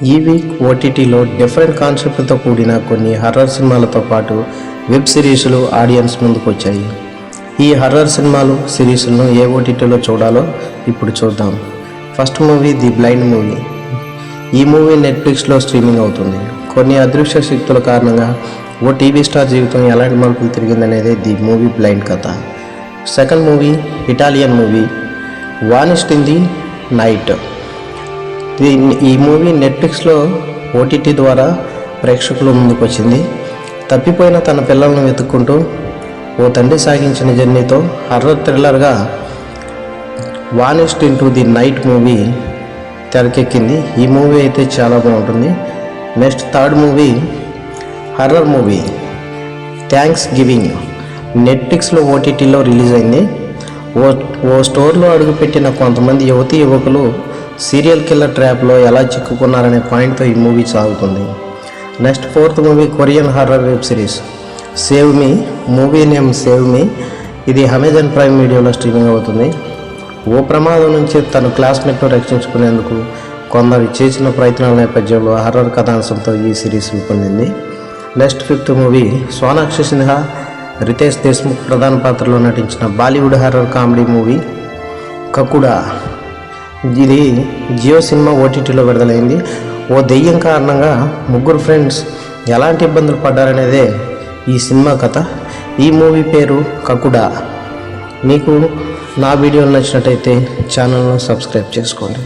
ఈ వీక్ ఓటీటీలో డిఫరెంట్ కాన్సెప్ట్తో కూడిన కొన్ని హర్రర్ సినిమాలతో పాటు వెబ్ సిరీస్లు ఆడియన్స్ ముందుకు వచ్చాయి. ఈ హర్రర్ సినిమాలు సిరీస్లను ఏ ఓటీటీలో చూడాలో ఇప్పుడు చూద్దాం. First movie the blind movie. ఈ మూవీ నెట్ఫ్లిక్స్లో స్ట్రీమింగ్ అవుతుంది. కొన్ని అదృశ్య శక్తుల కారణంగా ఓ టీవీ స్టార్ జీవితం ఎలాంటి మలుపులు తిరిగిందనేదే ది మూవీ బ్లైండ్ కథ. Second movie Italian movie vanished in the night. ఈ మూవీ నెట్ఫ్లిక్స్లో ఓటీటీ ద్వారా ప్రేక్షకుల ముందుకు వచ్చింది. తప్పిపోయిన తన పిల్లలను వెతుక్కుంటూ ఓ తండ్రి సాగించిన జర్నీతో హర్రర్ థ్రిల్లర్గా vanished into the night movie తెరకెక్కింది. ఈ మూవీ అయితే చాలా బాగుంటుంది. Next third movie horror movie Thanksgiving. నెట్ఫ్లిక్స్లో ఓటీటీలో రిలీజ్ అయింది. ఓ స్టోర్లో అడుగుపెట్టిన కొంతమంది యువకులు సీరియల్ కిల్లర్ ట్రాప్లో ఎలా చిక్కుకున్నారనే పాయింట్తో ఈ మూవీ సాగుతుంది. Next fourth movie Korean horror web series save me. Movie name save me. ఇది అమెజాన్ ప్రైమ్ వీడియోలో స్ట్రీమింగ్ అవుతుంది. ఓ ప్రమాదం నుంచి తన క్లాస్మేట్ను రక్షించుకునేందుకు కొందరు చేసిన ప్రయత్నాల నేపథ్యంలో హర్రర్ కథాంశంతో ఈ సిరీస్ రూపొందింది. Next fifth movie Sonakshi Sinha, Ritesh Deshmukh ప్రధాన పాత్రలో నటించిన Bollywood horror comedy movie Kakuda. ఇది జియో సినిమా ఓటీటీలో విడుదలైంది. ఓ దెయ్యం కారణంగా ముగ్గురు ఫ్రెండ్స్ ఎలాంటి ఇబ్బందులు పడ్డారనేదే ఈ సినిమా కథ. ఈ మూవీ పేరు కకుడా. మీకు నా వీడియోలు నచ్చినట్టయితే ఛానల్ను సబ్స్క్రైబ్ చేసుకోండి.